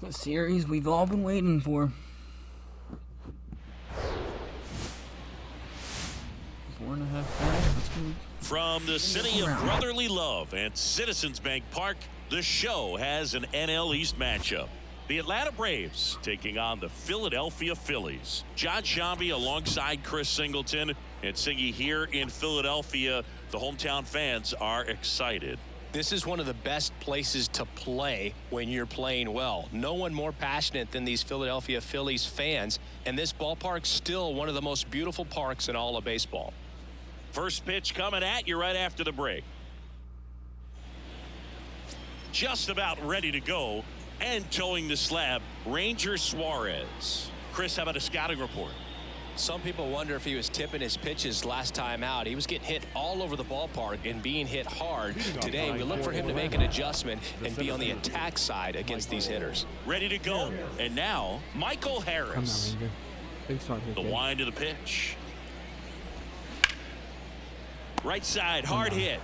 The series we've all been waiting for. 4.5 guys. From the city of brotherly love and Citizens Bank Park, the show has an NL East matchup. The Atlanta Braves taking on the Philadelphia Phillies. John Shambi alongside Chris Singleton. And Singy, here in Philadelphia, the hometown fans are excited. This is one of the best places to play when you're playing well. No one more passionate than these Philadelphia Phillies fans. And this ballpark's still one of the most beautiful parks in all of baseball. First pitch coming at you right after the break. Just about ready to go and towing the slab, Ranger Suarez. Chris, how about a scouting report? Some people wonder if he was tipping his pitches last time out. He was getting hit all over the ballpark and being hit hard. Today, we look for him to make an adjustment and be on the attack side against these hitters. Ready to go. And now, Michael Harris. The wind of the pitch. Right side, hard hit.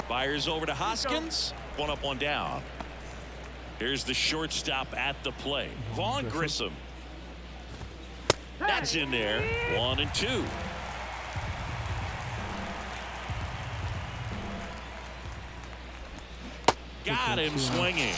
Fires over to Hoskins. One up, one down. Here's the shortstop at the plate, Vaughn Grissom. That's in there. 1-2. Got him swinging.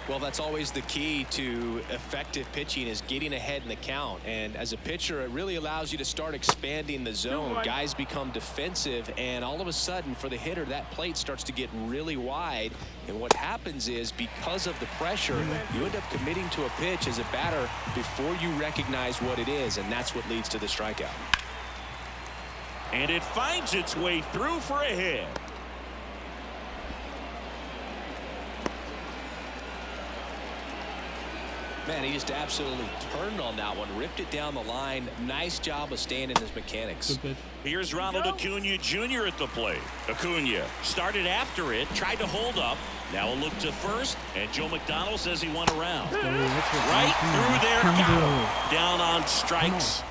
Well, that's always the key to effective pitching, is getting ahead in the count. And as a pitcher, it really allows you to start expanding the zone. Guys become defensive, and all of a sudden, for the hitter, that plate starts to get really wide. And what happens is, because of the pressure, you end up committing to a pitch as a batter before you recognize what it is, and that's what leads to the strikeout. And it finds its way through for a hit. Man, he just absolutely turned on that one, ripped it down the line. Nice job of staying in his mechanics. Here's Ronald Acuna Jr. at the plate. Acuna started after it, tried to hold up. Now a look to first, and Joe McDonald says he went around. Right through there, got him. Down on strikes.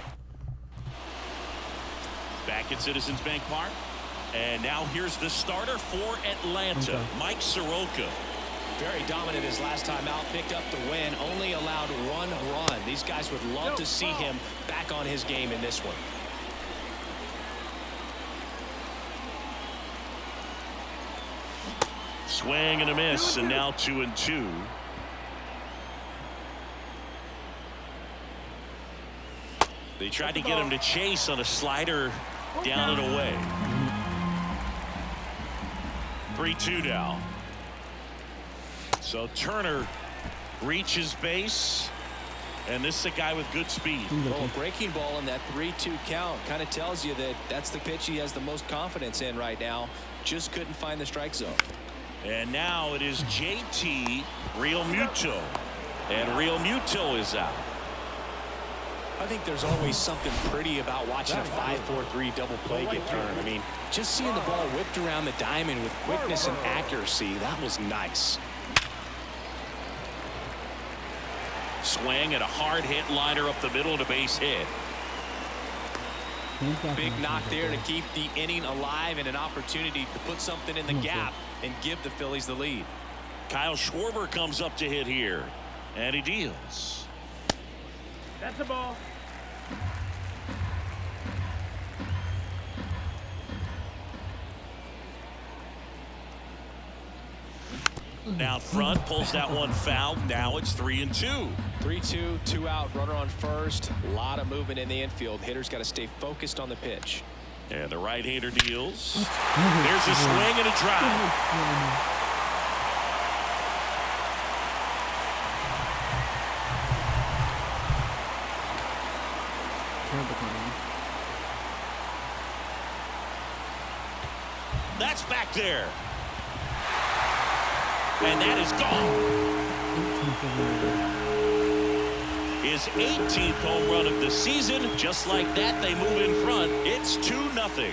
Back at Citizens Bank Park. And now here's the starter for Atlanta, Mike Soroka. Very dominant his last time out, picked up the win, only allowed 1 run. These guys would love to see him back on his game in this one. Swing and a miss, and now 2-2. They tried to get him to chase on a slider, down and away. 3-2 now. So Turner reaches base, and this is a guy with good speed. Well, breaking ball in that 3-2 count kind of tells you that that's the pitch he has the most confidence in right now. Just couldn't find the strike zone. And now it is JT Realmuto, and Realmuto is out. I think there's always something pretty about watching a 5-4-3 double play get turned. I mean, just seeing the ball whipped around the diamond with quickness and accuracy, that was nice. Swing and a hard hit liner up the middle and a base hit. Big knock there to keep the inning alive, and an opportunity to put something in the gap and give the Phillies the lead. Kyle Schwarber comes up to hit here, and he deals. That's a ball. Down front, pulls that one foul. Now it's 3-2. 3-2, 2 out, runner on first. A lot of movement in the infield. Hitters got to stay focused on the pitch. And the right-hander deals. There's a swing and a drive. That's back there. And that is gone. His 18th home run of the season. Just like that, they move in front. It's 2-0.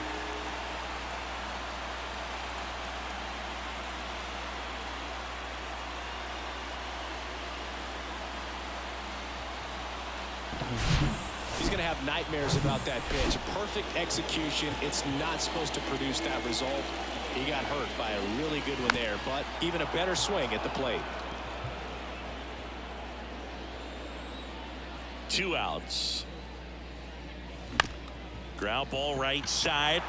He's going to have nightmares about that pitch. Perfect execution. It's not supposed to produce that result. He got hurt by a really good one there, but even a better swing at the plate. 2 outs. Ground ball right side.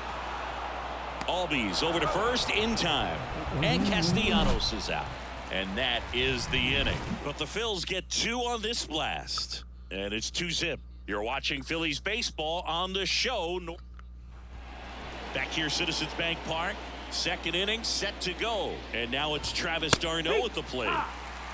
Albies over to first in time. And Castellanos is out. And that is the inning. But the Phils get 2 on this blast. And it's 2-zip. You're watching Phillies baseball on the show. Back here, Citizens Bank Park. Second inning set to go. And now it's Travis d'Arnaud at the plate.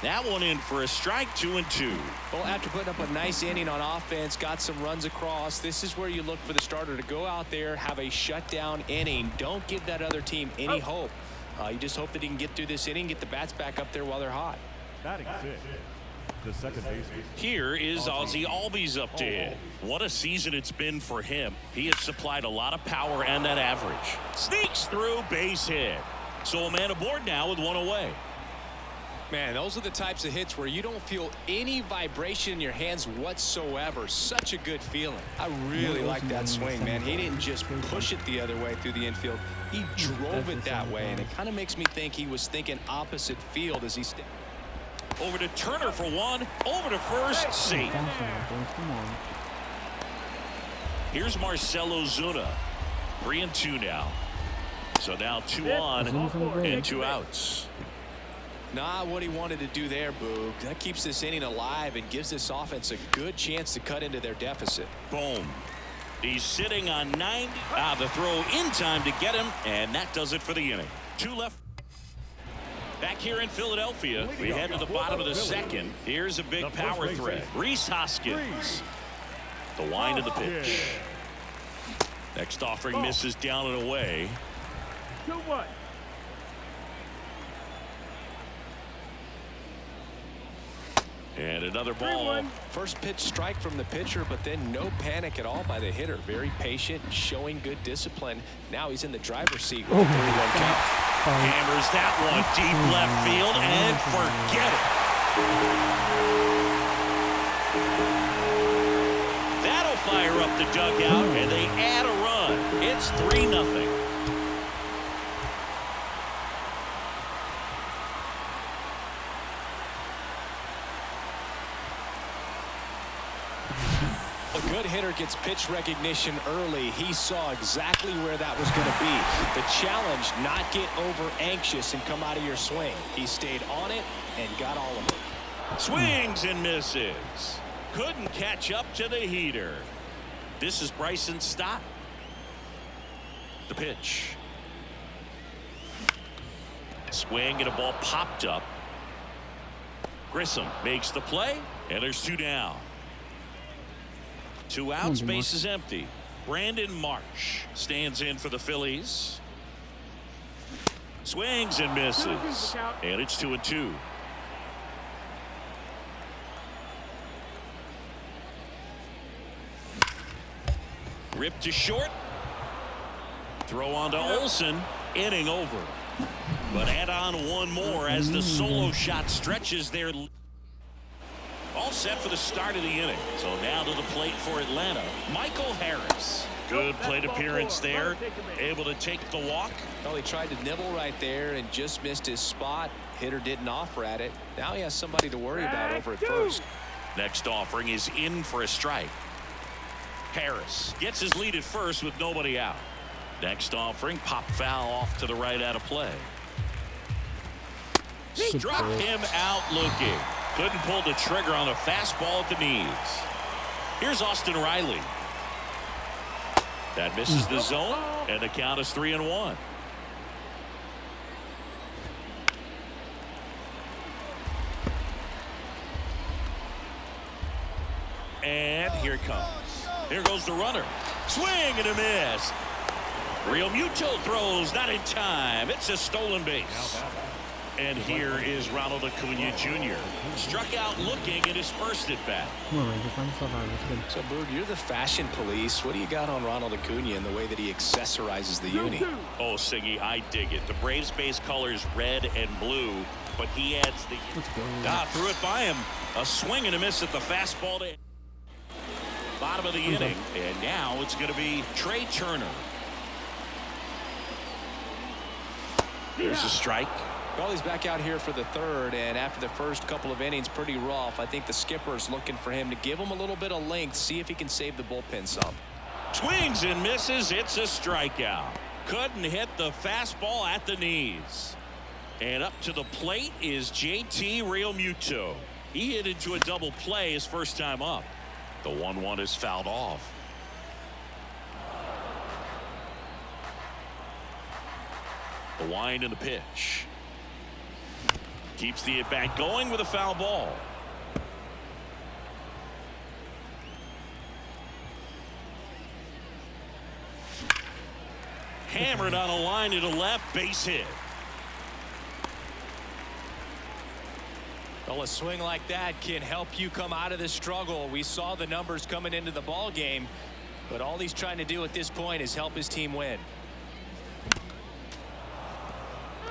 That one in for a strike, 2-2. Well, after putting up a nice inning on offense, got some runs across, this is where you look for the starter to go out there, have a shutdown inning. Don't give that other team any hope. You just hope that he can get through this inning, get the bats back up there while they're hot. Batting 6, the second baseman. Here is Ozzie Albies up to hit. What a season it's been for him. He has supplied a lot of power and that average. Sneaks through, base hit. So a man aboard now with 1 away. Man, those are the types of hits where you don't feel any vibration in your hands whatsoever. Such a good feeling. I really like that swing, man. He didn't just push it the other way through the infield. He drove it that way, and it kind of makes me think he was thinking opposite field as he stepped. Over to Turner for 1. Over to first. Safe. Here's Marcelo Zuna. 3-2 now. So now 2 on and 2 outs. Not what he wanted to do there, Boog. That keeps this inning alive and gives this offense a good chance to cut into their deficit. Boom. He's sitting on 90. The throw in time to get him, and that does it for the inning. 2 left. Back here in Philadelphia, we head to the bottom of the second. Here's a big power threat. Rhys Hoskins. The wind of the pitch. Next offering misses down and away. 2-1. And another ball. First pitch strike from the pitcher, but then no panic at all by the hitter. Very patient, showing good discipline. Now he's in the driver's seat with a 3-1 count. Hammers that one deep left field and forget it. That'll fire up the dugout and they add a run. It's 3-0. A good hitter gets pitch recognition early. He saw exactly where that was going to be. The challenge, not get over anxious and come out of your swing. He stayed on it and got all of it. Swings and misses. Couldn't catch up to the heater. This is Bryson Stott. The pitch. Swing and a ball popped up. Grissom makes the play and there's 2 down. 2 outs, base is empty. Brandon Marsh stands in for the Phillies. Swings and misses. And it's 2-2. Ripped to short. Throw on to Olsen. Inning over. But add on 1 more as the solo shot stretches their. All set for the start of the inning. So now to the plate for Atlanta, Michael Harris. Good plate appearance there. Able to take the walk. Well, he tried to nibble right there and just missed his spot. Hitter didn't offer at it. Now he has somebody to worry about over at first. Next offering is in for a strike. Harris gets his lead at first with nobody out. Next offering, pop foul off to the right out of play. Struck him out looking. Couldn't pull the trigger on a fastball at the knees. Here's Austin Riley. That misses the zone, and the count is 3-1. And here it comes. Here goes the runner. Swing and a miss. Real Muto throws, not in time. It's a stolen base. And here is Ronald Acuna Jr. Struck out looking and dispersed it back. So, Boog, you're the fashion police. What do you got on Ronald Acuna and the way that he accessorizes the uni? Oh, Siggy, I dig it. The Braves base colors red and blue, but he adds the. Threw it by him. A swing and a miss at the fastball to. Bottom of the inning, and now it's going to be Trey Turner. There's a strike. Well, he's back out here for the third, and after the first couple of innings, pretty rough. I think the skipper's looking for him to give him a little bit of length, see if he can save the bullpen some. Swings and misses. It's a strikeout. Couldn't hit the fastball at the knees. And up to the plate is JT Realmuto. He hit into a double play his first time up. The 1-1 is fouled off. The wind and the pitch. Keeps the at-bat going with a foul ball. Hammered on a line to the left, base hit. Well, a swing like that can help you come out of this struggle. We saw the numbers coming into the ball game, but all he's trying to do at this point is help his team win.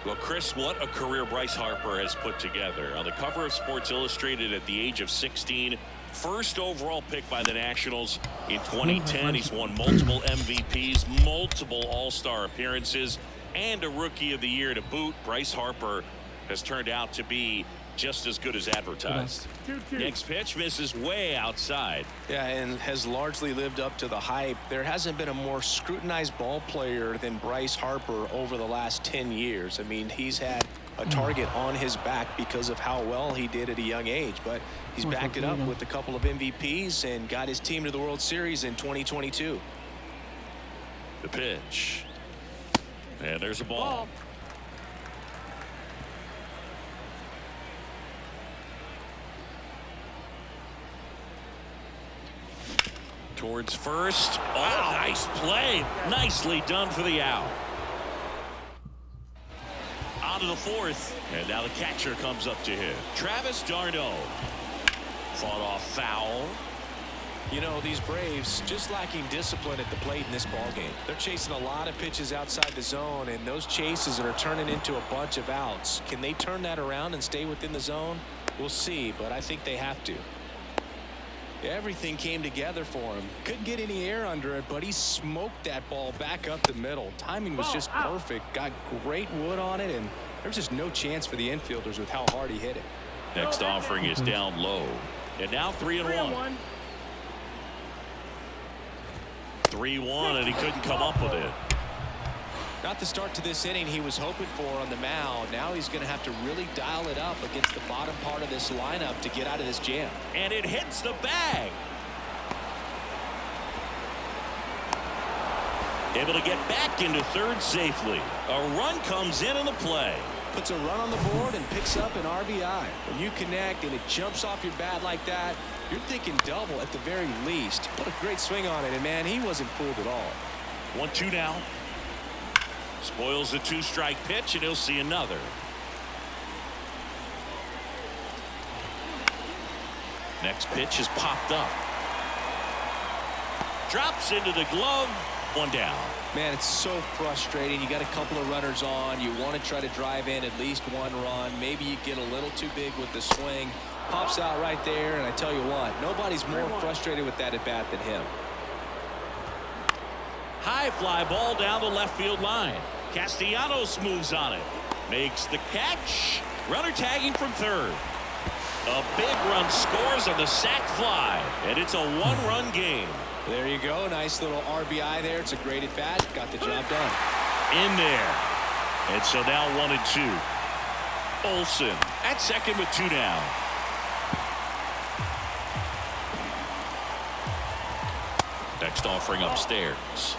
Well, Chris, what a career Bryce Harper has put together. On the cover of Sports Illustrated at the age of 16, first overall pick by the Nationals in 2010. He's won multiple MVPs, multiple All-Star appearances, and a Rookie of the Year to boot. Bryce Harper has turned out to be just as good as advertised. Next pitch misses way outside. Yeah, and has largely lived up to the hype. There hasn't been a more scrutinized ball player than Bryce Harper over the last 10 years. I mean, he's had a target on his back because of how well he did at a young age, but he's backed it up with a couple of MVPs and got his team to the World Series in 2022. The pitch. And there's a ball. Towards first. Oh, nice play. Nicely done for the out. On to the fourth. And now the catcher comes up to him. Travis d'Arnaud. Fought off foul. You know, these Braves just lacking discipline at the plate in this ball game. They're chasing a lot of pitches outside the zone, and those chases are turning into a bunch of outs. Can they turn that around and stay within the zone? We'll see, but I think they have to. Everything came together for him. Couldn't get any air under it, but he smoked that ball back up the middle. Timing was just perfect. Got great wood on it, and there's just no chance for the infielders with how hard he hit it. Next offering is down low. And now 3-1. 3-1, and he couldn't come up with it. Not the start to this inning he was hoping for on the mound. Now he's going to have to really dial it up against the bottom part of this lineup to get out of this jam. And it hits the bag. Able to get back into third safely. A run comes in on the play. Puts a run on the board and picks up an RBI. When you connect and it jumps off your bat like that, you're thinking double at the very least. What a great swing on it, and man, he wasn't fooled at all. 1-2 now. Spoils the 2-strike pitch, and he'll see another. Next pitch is popped up. Drops into the glove. 1 down. Man, it's so frustrating. You got a couple of runners on. You want to try to drive in at least one run. Maybe you get a little too big with the swing. Pops out right there, and I tell you what, nobody's more frustrated with that at bat than him. High fly ball down the left field line. Castellanos moves on it. Makes the catch. Runner tagging from third. A big run scores on the sac fly, and it's a 1-run game. There you go. Nice little RBI there. It's a great at bat. Got the job done. In there. And so now 1-2. Olsen at second with 2 down. Next offering upstairs.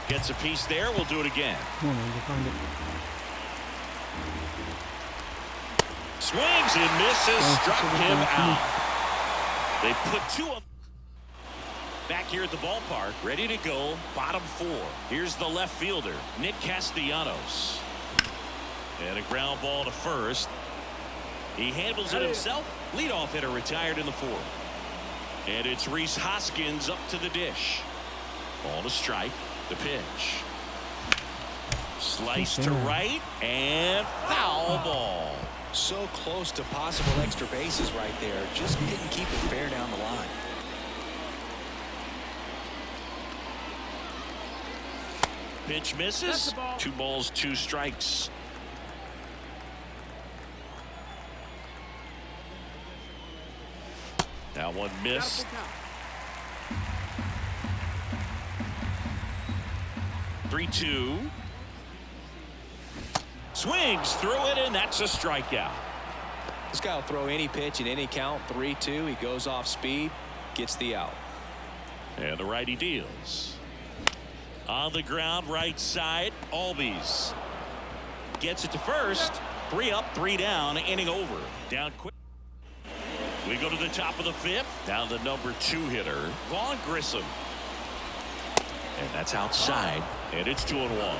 Gets a piece there. We'll do it again. Come on, man, go find it. Swings and misses. Struck him out. They put 2 up. Back here at the ballpark, ready to go. Bottom 4. Here's the left fielder, Nick Castellanos. And a ground ball to first. He handles it himself. Leadoff hitter retired in the 4th. And it's Rhys Hoskins up to the dish. Ball to strike. The pitch. Slice to right and foul ball. So close to possible extra bases right there. Just didn't keep it fair down the line. Pitch misses. 2 balls, 2 strikes. That one missed. 3-2. Swings through it, and that's a strikeout. This guy will throw any pitch in any count. 3-2. He goes off speed, gets the out. And the righty deals. On the ground, right side, Albies gets it to first. 3 up, 3 down, inning over. Down quick. We go to the top of the 5th. Down the number 2 hitter, Vaughn Grissom. And that's outside, and it's 2-1.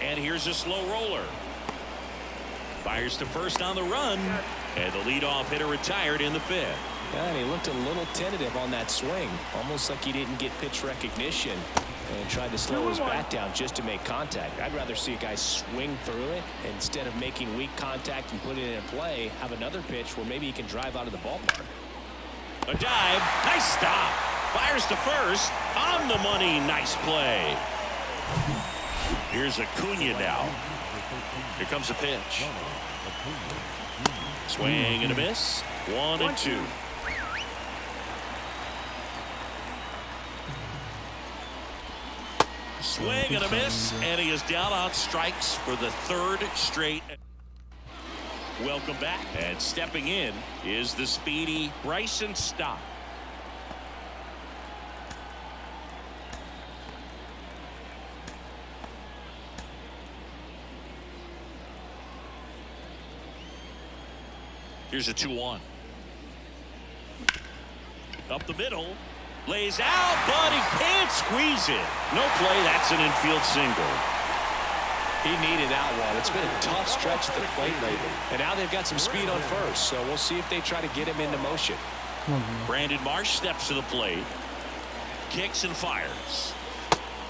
And here's a slow roller. Fires to first on the run, and the leadoff hitter retired in the 5th. Yeah, and he looked a little tentative on that swing, almost like he didn't get pitch recognition and tried to slow his bat down just to make contact. I'd rather see a guy swing through it instead of making weak contact and putting it in play. Have another pitch where maybe he can drive out of the ballpark. A dive, nice stop. Fires to first, on the money, nice play. Here's Acuna now. Here comes a pitch. Swing and a miss. 1-2. Swing and a miss, and he is down on strikes for the 3rd straight. Welcome back, and stepping in is the speedy Bryson Stott. Here's a 2-1. Up the middle. Lays out, but he can't squeeze it. No play. That's an infield single. He needed that one. It's been a tough stretch at the plate lately. And now they've got some speed on first, so we'll see if they try to get him into motion. Brandon Marsh steps to the plate. Kicks and fires.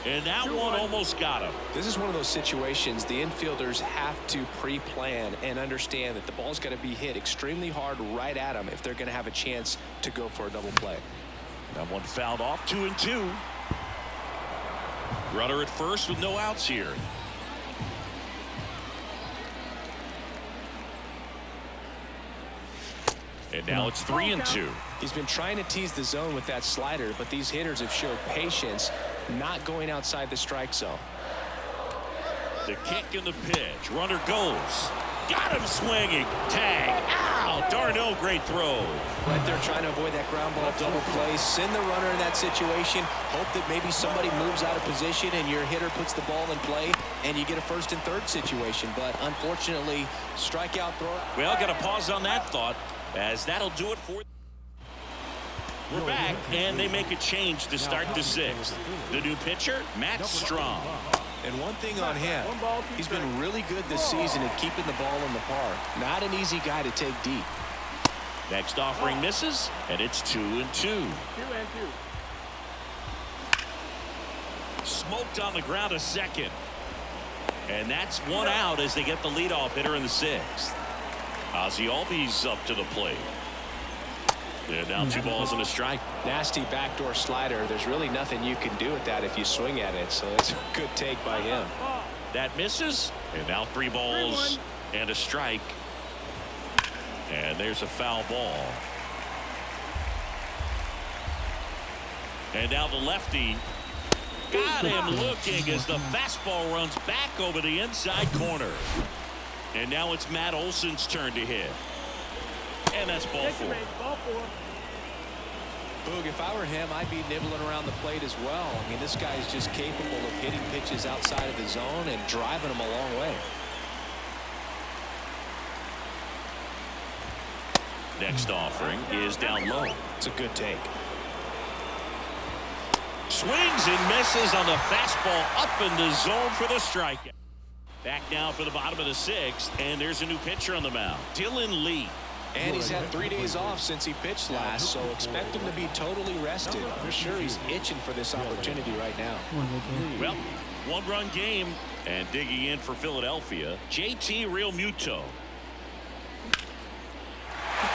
And that one almost got him. This is one of those situations the infielders have to pre-plan and understand that the ball's got to be hit extremely hard right at them if they're going to have a chance to go for a double play. That one fouled off. 2-2. Runner at first with no outs here. And now it's 3-2. He's been trying to tease the zone with that slider, but these hitters have showed patience, not going outside the strike zone. The kick and the pitch. Runner goes. Got him swinging. Tag. Ow. Darno, great throw. Right there trying to avoid that ground ball double play. Send the runner in that situation. Hope that maybe somebody moves out of position and your hitter puts the ball in play and you get a 1st and 3rd situation. But unfortunately, strikeout throw. Well, got to pause on that thought, as that'll do it for. We're back, and they make a change to start the 6th. The new pitcher, Matt Strong. And one thing on him, he's been really good this season at keeping the ball in the park. Not an easy guy to take deep. Next offering misses, and it's 2-2. 2-2. Smoked on the ground a second. And that's 1 out as they get the leadoff hitter in the 6th. Ozzie Albies up to the plate. And now 2 balls and a strike. Nasty backdoor slider. There's really nothing you can do with that if you swing at it. So it's a good take by him. That misses. And now 3 balls and a strike. And there's a foul ball. And now the lefty got him looking as the fastball runs back over the inside corner. And now it's Matt Olson's turn to hit. And that's ball 4. Boog, if I were him, I'd be nibbling around the plate as well. I mean, this guy's just capable of hitting pitches outside of the zone and driving them a long way. Next offering is down low. It's a good take. Swings and misses on the fastball up in the zone for the strikeout. Back now for the bottom of the 6th, and there's a new pitcher on the mound, Dylan Lee. And he's had 3 days off since he pitched last, so expect him to be totally rested. I'm sure he's itching for this opportunity right now. Well, one-run game, and digging in for Philadelphia, JT Realmuto.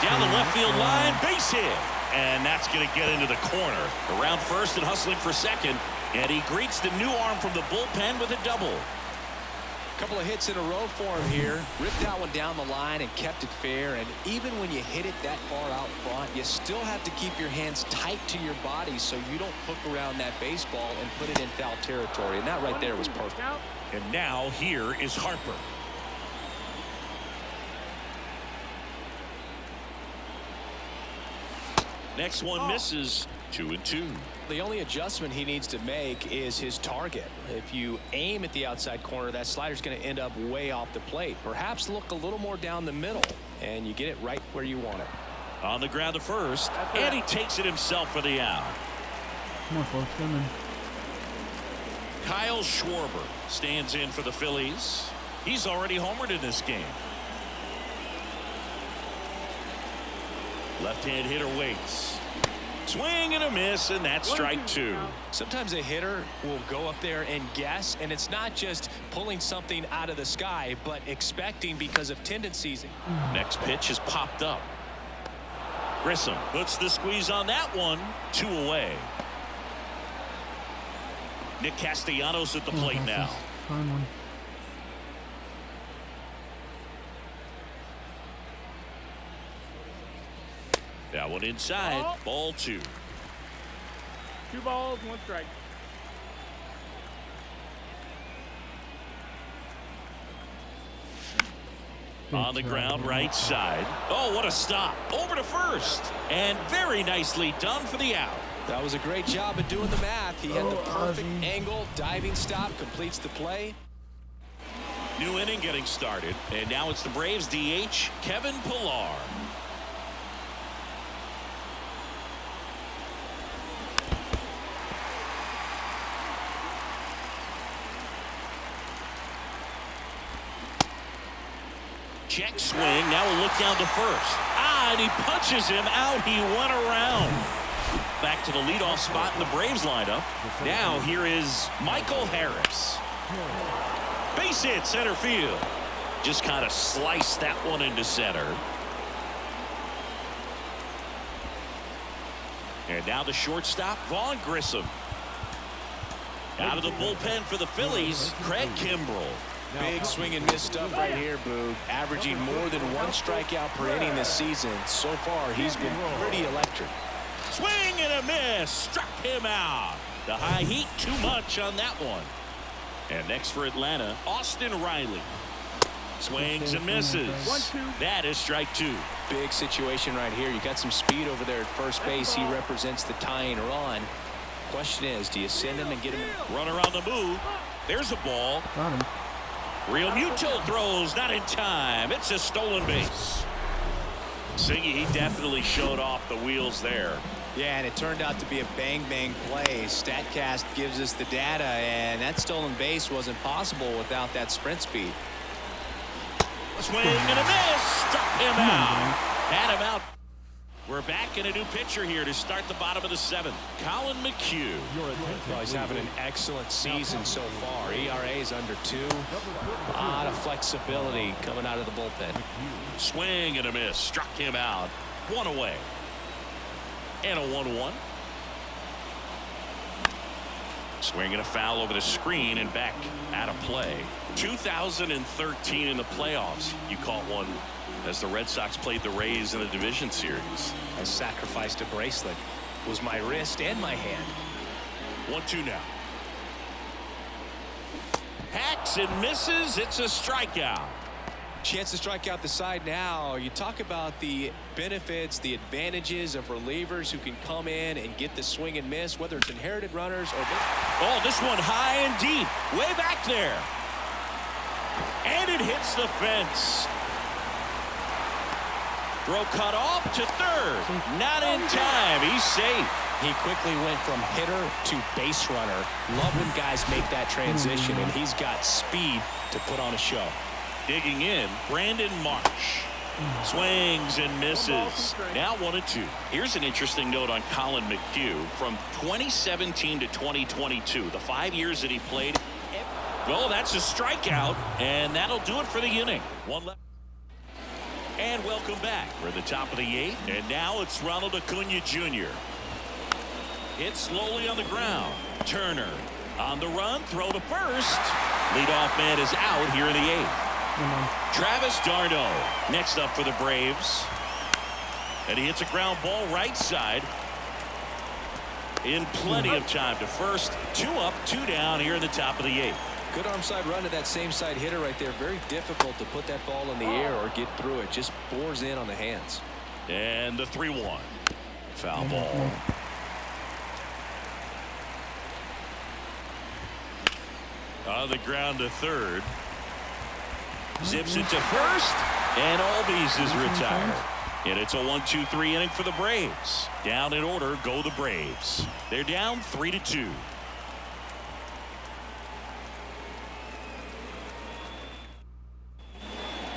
Down the left field line, base hit. And that's going to get into the corner. Around first and hustling for second. And he greets the new arm from the bullpen with a double. Couple of hits in a row for him here. Ripped that one down the line and kept it fair. And even when you hit it that far out front, you still have to keep your hands tight to your body so you don't hook around that baseball and put it in foul territory. And that right there was perfect. And now here is Harper. Next one misses. 2-2. The only adjustment he needs to make is his target. If you aim at the outside corner, that slider's going to end up way off the plate. Perhaps look a little more down the middle, and you get it right where you want it. On the ground to first, and he takes it himself for the out. Come on, folks, come in. Kyle Schwarber stands in for the Phillies. He's already homered in this game. Left-hand hitter waits. Swing and a miss, and that's strike two. Sometimes a hitter will go up there and guess, and it's not just pulling something out of the sky, but expecting because of tendencies. Next pitch is popped up. Grissom puts the squeeze on that one. 2 away. Nick Castellanos at the plate now. Fine one. That one inside. Ball 2. 2 balls, 1 strike. On the ground, right side. Oh, what a stop. Over to first. And very nicely done for the out. That was a great job of doing the math. He had the perfect angle. Diving stop completes the play. New inning getting started. And now it's the Braves DH, Kevin Pillar. Check swing. Now we'll look down to first. And he punches him out. He went around. Back to the leadoff spot in the Braves lineup. Now here is Michael Harris. Base hit center field. Just kind of sliced that one into center. And now the shortstop, Vaughn Grissom. Out of the bullpen for the Phillies, Craig Kimbrell. Big swing and miss stuff right here, Boog. Averaging more than 1 strikeout per inning this season. So far, he's been pretty electric. Swing and a miss. Struck him out. The high heat, too much on that one. And next for Atlanta, Austin Riley. Swings and misses. 1-2. That is strike 2. Big situation right here. You got some speed over there at first base. He represents the tying run. Question is, do you send him and get him? Runner on the move. There's a ball. Got him. Realmuto throws, not in time. It's a stolen base. Singy, he definitely showed off the wheels there. Yeah, and it turned out to be a bang-bang play. StatCast gives us the data, and that stolen base wasn't possible without that sprint speed. Swing and a miss. Struck him out. Had him out. We're back in a new pitcher here to start the bottom of the 7th. Colin McHugh. Well, he's having an excellent season so far. ERA is under 2. A lot of flexibility coming out of the bullpen. Swing and a miss. Struck him out. 1 away. And a 1-1. Swing and a foul over the screen and back out of play. 2013 in the playoffs. You caught one as the Red Sox played the Rays in the division series. I sacrificed a bracelet. It was my wrist and my hand. 1-2 now. Hacks and misses. It's a strikeout. Chance to strike out the side now. You talk about the benefits, the advantages of relievers who can come in and get the swing and miss, whether it's inherited runners or... Oh, this one high and deep. Way back there. And it hits the fence. Throw cut off to third. Not in time. He's safe. He quickly went from hitter to base runner. Love when guys make that transition, and he's got speed to put on a show. Digging in, Brandon Marsh. Swings and misses. Now 1-2. Here's an interesting note on Colin McHugh. From 2017 to 2022, the 5 years that he played. Well, that's a strikeout, and that'll do it for the inning. One left. And welcome back. We're at the top of the 8th, and now it's Ronald Acuna Jr. Hit slowly on the ground. Turner on the run, throw to first. Leadoff man is out here in the 8th. Travis d'Arnaud next up for the Braves, and he hits a ground ball right side in plenty of time to first. 2 up, 2 down here in the top of the 8th. Good arm side run to that same side hitter right there. Very difficult to put that ball in the air or get through it. Just bores in on the hands. And the 3-1. Foul ball. On the ground to third. Zips it to first, and Albies is retired. And it's a 1-2-3 inning for the Braves. Down in order go the Braves. They're down 3-2.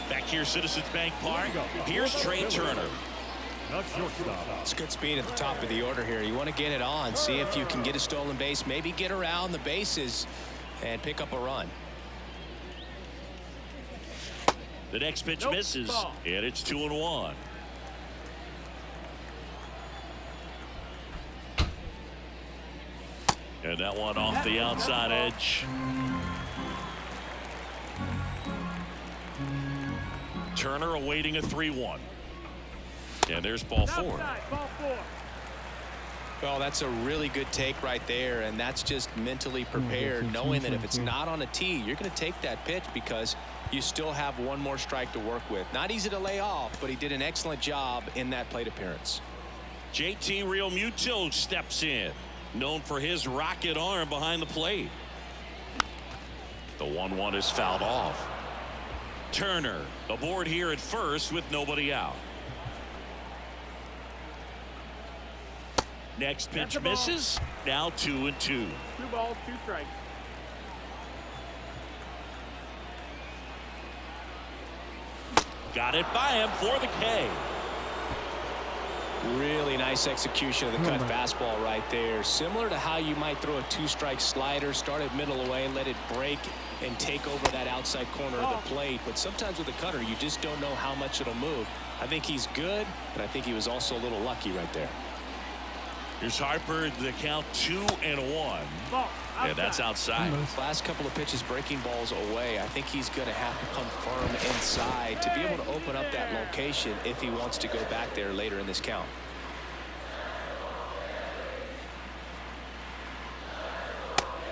Back here, Citizens Bank Park. Here's Trey Turner. It's good speed at the top of the order here. You want to get it on, see if you can get a stolen base, maybe get around the bases and pick up a run. The next pitch misses, and it's 2-1. And that one off the outside edge. Turner awaiting a 3-1. And there's ball 4. Well, that's a really good take right there, and that's just mentally prepared, knowing that if it's not on a tee, you're going to take that pitch because you still have one more strike to work with. Not easy to lay off, but he did an excellent job in that plate appearance. JT Realmuto steps in, known for his rocket arm behind the plate. The 1-1 is fouled off. Turner aboard here at first with nobody out. Next pitch misses. Now 2-2. 2 balls, 2 strikes. Got it by him for the K. Really nice execution of the cut fastball right there. Similar to how you might throw a 2-strike slider, start it middle away, let it break and take over that outside corner of the plate. But sometimes with a cutter, you just don't know how much it'll move. I think he's good, but I think he was also a little lucky right there. Here's Harper, the count 2-1. And that's outside. Last couple of pitches breaking balls away. I think he's going to have to come firm inside to be able to open up that location if he wants to go back there later in this count.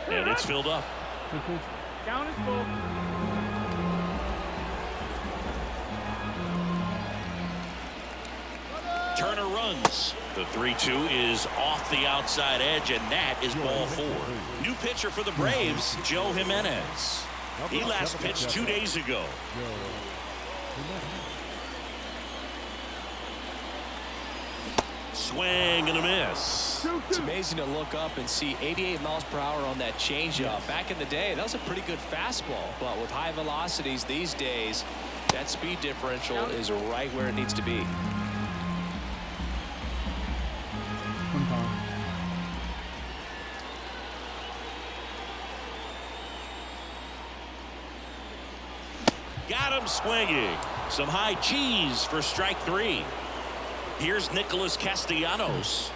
And it's filled up. Count is full. Turner runs. The 3-2 is off the outside edge, and that is ball 4. New pitcher for the Braves, Joe Jimenez. He last pitched 2 days ago. Swing and a miss. It's amazing to look up and see 88 miles per hour on that changeup. Back in the day, that was a pretty good fastball, but with high velocities these days, that speed differential is right where it needs to be. Got him swinging. Some high cheese for strike 3. Here's Nicholas Castellanos.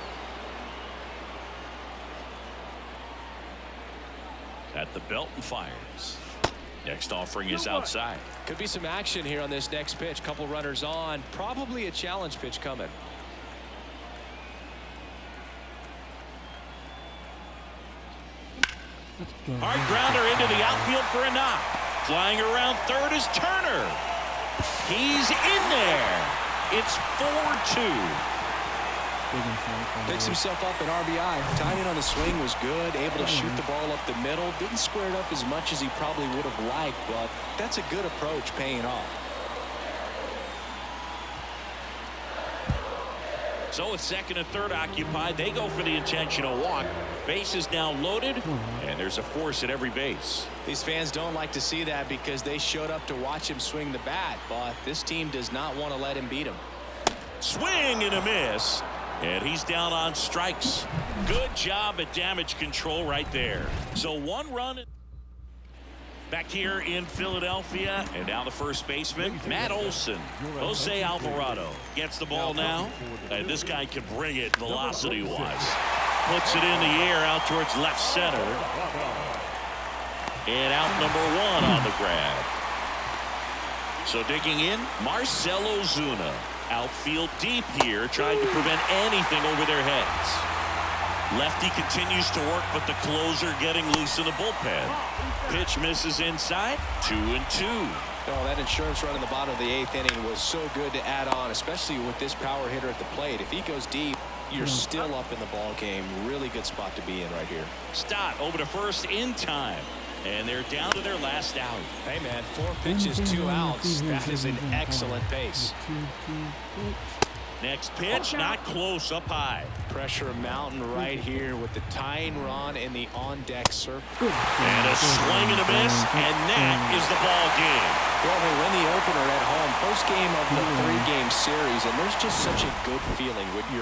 At the belt and fires. Next offering is outside. Could be some action here on this next pitch. Couple runners on. Probably a challenge pitch coming. Hard grounder into the outfield for a knock. Flying around third is Turner. He's in there. It's 4-2. Picks himself up an RBI. Timing on the swing was good. Able to shoot the ball up the middle. Didn't square it up as much as he probably would have liked, but that's a good approach paying off. So with second and third occupied, they go for the intentional walk. Base is now loaded, and there's a force at every base. These fans don't like to see that because they showed up to watch him swing the bat, but this team does not want to let him beat him. Swing and a miss, and he's down on strikes. Good job at damage control right there. So 1 run back here in Philadelphia, and now the first baseman, Matt Olson. Jose Alvarado gets the ball now, and this guy can bring it velocity-wise. Puts it in the air out towards left center, and out number 1 on the grab. So digging in, Marcell Ozuna. Outfield deep here, trying to prevent anything over their heads. Lefty continues to work, but the closer getting loose in the bullpen. Pitch misses inside, 2-2. Oh, that insurance run in the bottom of the 8th inning was so good to add on, especially with this power hitter at the plate. If he goes deep, you're still up in the ball game. Really good spot to be in right here. Stott over to first in time, and they're down to their last out. Hey man, 4 pitches, 2 outs. That is an excellent pace. Next pitch, not close, up high. Pressure mountain right here with the tying run in the on-deck circle. And a swing and a miss, and that is the ball game. Well, they win the opener at home. First game of the 3-game series, and there's just such a good feeling when you're